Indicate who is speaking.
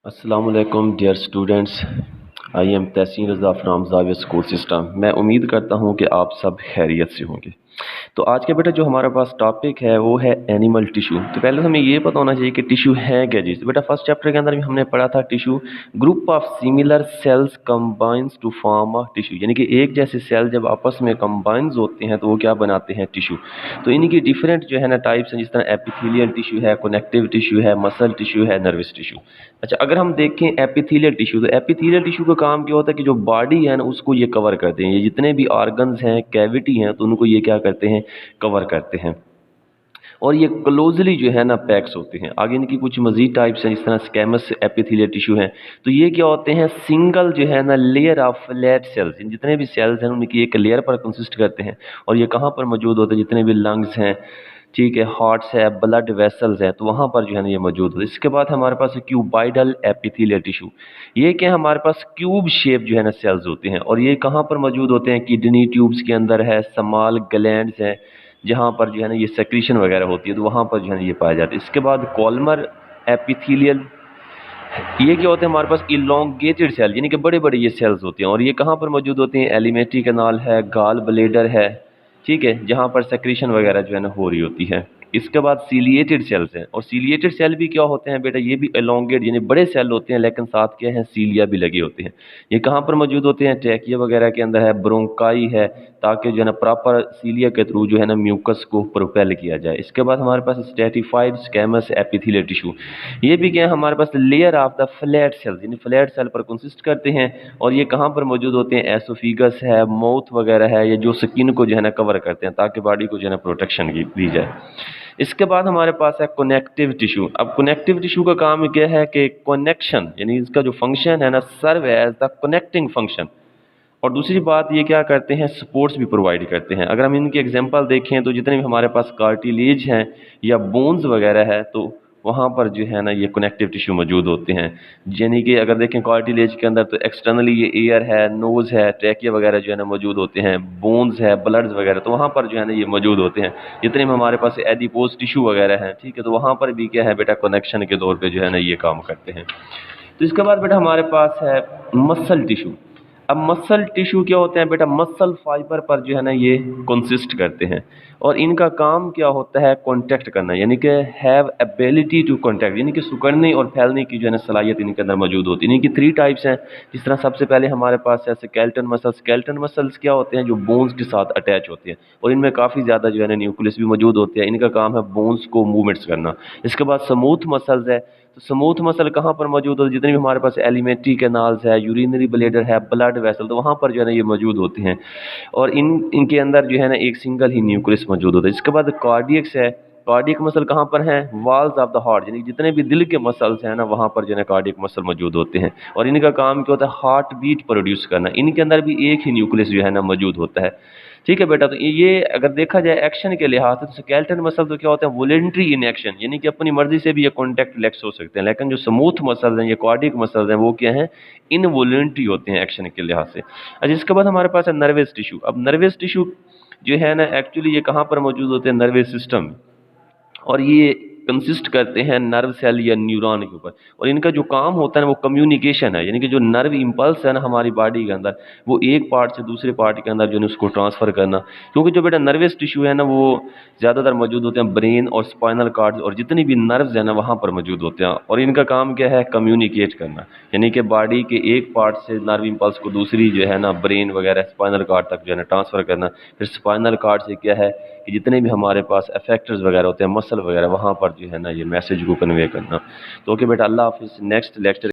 Speaker 1: अस्सलामुअलैकुम dear students. I am Tahseen Raza from Zavia school system. मैं उम्मीद करता हूँ कि आप सब खैरियत से होंगे। तो आज के बेटा जो हमारे पास टॉपिक है वो है एनिमल टिश्यू। तो पहले हमें ये पता होना चाहिए कि टिश्यू है क्या चीज़। तो बेटा फर्स्ट चैप्टर के अंदर भी हमने पढ़ा था tissue group of similar cells combines to form a tissue, यानी कि एक जैसे सेल जब आपस में कंबाइंस होते हैं तो वो क्या बनाते हैं, टिश्यू। तो इनकी डिफरेंट जो है ना टाइप्स हैं, जिस तरह एपिथेलियल टिश्यू है, कनेक्टिव टिश्यू है, मसल टिश्यू है, नर्वस टिश्यू। अच्छा, अगर हम देखें एपिथेलियल टिश्यू, तो एपिथेलियल टिश्यू का काम क्या होता है कि जो बॉडी है ना उसको ये कवर करते हैं। ये जितने भी ऑर्गन्स हैं, कैविटी हैं, तो उनको ये क्या करते हैं, कवर करते हैं। और ये क्लोजली जो है ना पैक्स होते हैं। आगे इनकी कुछ मजीद टाइप्स हैं, जिस तरह स्कैमस एपिथेलियल टिश्यू हैं। तो ये क्या होते हैं, सिंगल जो है ना लेयर ऑफ फ्लैट सेल्स। जितने भी सेल्स हैं उनकी एक लेयर पर कंसिस्ट करते हैं। और ये कहाँ पर मौजूद होते हैं, जितने भी लंग्स हैं, ठीक है, हार्ट्स है, ब्लड वेसल्स हैं, तो वहाँ पर जो है ना ये मौजूद होता है। इसके बाद हमारे पास है क्यूबाइडल एपिथेलियल टिश्यू। ये क्या, हमारे पास क्यूब शेप जो है ना सेल्स होते हैं। और ये कहाँ पर मौजूद होते हैं, किडनी ट्यूब्स के अंदर है, स्मॉल ग्लैंड्स हैं, जहाँ पर जो है ना ये सेक्रीशन वगैरह होती है, तो वहाँ पर जो है ना ये पाए जाते हैं। इसके बाद कॉलमर एपिथेलियल, ये क्या होते हैं, हमारे पास इलोंगेटेड सेल, यानी कि बड़े बड़े ये सेल्स होते हैं। और ये कहाँ पर मौजूद होते हैं, एलिमेंट्री कैनाल है, गॉल ब्लेडर है, ठीक है, जहाँ पर सेक्रीशन वगैरह जो है ना हो रही होती है। इसके बाद सीलिएटेड सेल्स हैं। और सीलिएटेड सेल भी क्या होते हैं बेटा, ये भी एलोंगेट यानी बड़े सेल होते हैं, लेकिन साथ क्या है, सीलिया भी लगे होते हैं। ये कहाँ पर मौजूद होते हैं, ट्रैकिया वगैरह के अंदर है, ब्रोंकाई है, ताकि जो है ना प्रॉपर सीलिया के थ्रू जो है ना म्यूकस को प्रोपेल किया जाए। इसके बाद हमारे पास स्ट्रेटिफाइड स्कैमस एपिथेलियल टिश्यू। ये भी क्या है, हमारे पास layer of the flat cells, यानी फ्लैट सेल पर कंसिस्ट करते हैं। और ये कहाँ पर मौजूद होते हैं, एसोफिगस है, माउथ वगैरह है, ये जो स्किन को जो है ना कवर करते हैं, ताकि बॉडी को जो है ना प्रोटेक्शन दी जाए। इसके बाद हमारे पास है कनेक्टिव टिश्यू। अब कनेक्टिव टिश्यू का काम क्या है कि कनेक्शन, यानी इसका जो फंक्शन है ना, serve as the connecting function. और दूसरी बात ये क्या करते हैं, सपोर्ट्स भी प्रोवाइड करते हैं। अगर हम इनके एग्जांपल देखें तो जितने भी हमारे पास कार्टिलेज हैं या बोन्स वगैरह है, तो वहाँ पर जो है ना ये कनेक्टिव टिश्यू मौजूद होते हैं। यानी कि अगर देखें कार्टिलेज के अंदर, तो एक्सटर्नली ये ईयर है, नोज़ है, ट्रैकिया वगैरह जो है ना मौजूद होते हैं, बोन्स है, ब्लड्स वगैरह, तो वहाँ पर जो है ना ये मौजूद होते हैं। जितने भी हमारे पास एडिपोज टिश्यू वगैरह हैं, ठीक है, तो वहाँ पर भी क्या है बेटा, कनेक्शन के तौर पर जो है ना ये काम करते हैं। तो इसके बाद बेटा हमारे पास है मसल टिश्यू। अब मसल टिश्यू क्या होते हैं बेटा, मसल फाइबर पर जो है ना ये कंसिस्ट करते हैं। और इनका काम क्या होता है, कांटेक्ट करना, यानी कि हैव एबिलिटी टू कांटेक्ट, यानी कि सिकुड़ने और फैलने की जो है ना सलाहियत इनके अंदर मौजूद होती है। इनकी 3 टाइप्स हैं। जिस तरह सबसे पहले हमारे पास है स्केलेटन मसल्स। स्केलेटन मसल्स क्या होते हैं, जो बोन्स के साथ अटैच होते हैं, और इनमें काफ़ी ज़्यादा जो है ना न्यूक्लियस भी मौजूद होते हैं। इनका काम है बोन्स को मूवमेंट्स करना। इसके बाद स्मूथ मसल्स है। तो स्मूथ मसल कहाँ पर मौजूद होते हैं, जितने भी हमारे पास एलिमेंट्री कैनाल्स है, यूरिनरी ब्लेडर है, ब्लड वेसल, तो वहाँ पर जो है ना ये मौजूद होते हैं। और इनके अंदर जो है ना एक सिंगल ही न्यूक्लियस मौजूद होता है। इसके बाद कार्डियक्स है। कार्डियक मसल कहाँ पर हैं, वॉल्स ऑफ द हार्ट, यानी जितने भी दिल के मसल्स हैं ना, वहाँ पर जो है ना कार्डियक मसल मौजूद होते हैं। और इनका काम क्या होता है, हार्ट बीट प्रोड्यूस करना। इनके अंदर भी एक ही न्यूक्लियस जो है ना मौजूद होता है, ठीक है बेटा। तो ये अगर देखा जाए एक्शन के लिहाज से, तो स्केलेटन मसल तो क्या होता है, वॉलेंट्री इन एक्शन, यानी कि अपनी मर्जी से भी ये कॉन्टैक्ट रिलैक्स हो सकते हैं। लेकिन जो स्मूथ मसल्स हैं, ये कार्डियक मसल्स हैं, वो क्या हैं, इनवॉलेंट्री होते हैं एक्शन के लिहाज से। अच्छा, इसके बाद हमारे पास है नर्वस टिश्यू। अब नर्वस टिश्यू जो है ना, एक्चुअली ये कहाँ पर मौजूद होते हैं, नर्वस सिस्टम। और ये कंसिस्ट करते हैं नर्व सेल या न्यूरॉन के ऊपर। और इनका जो काम होता है ना, वो कम्युनिकेशन है, यानी कि जो नर्व इंपल्स है ना हमारी बॉडी के अंदर, वो एक पार्ट से दूसरे पार्ट के अंदर जो है उसको ट्रांसफ़र करना। क्योंकि जो बेटा नर्वस टिश्यू है ना, वो ज़्यादातर मौजूद होते हैं ब्रेन और स्पाइनल कार्ड, और जितनी भी नर्व्स हैं ना वहाँ पर मौजूद होते हैं। और इनका काम क्या है, कम्युनिकेट करना, यानी कि बॉडी के एक पार्ट से नर्व इंपल्स को दूसरी जो है ना ब्रेन वगैरह स्पाइनल कार्ड तक जो है ना ट्रांसफ़र करना। फिर स्पाइनल कार्ड से क्या है कि जितने भी हमारे पास अफेक्टर्स वगैरह होते हैं, मसल वगैरह, वहाँ पर जो है ना ये मैसेज को कन्वे करना। तो ओके बेटा, अल्लाह हाफिज़। Next lecture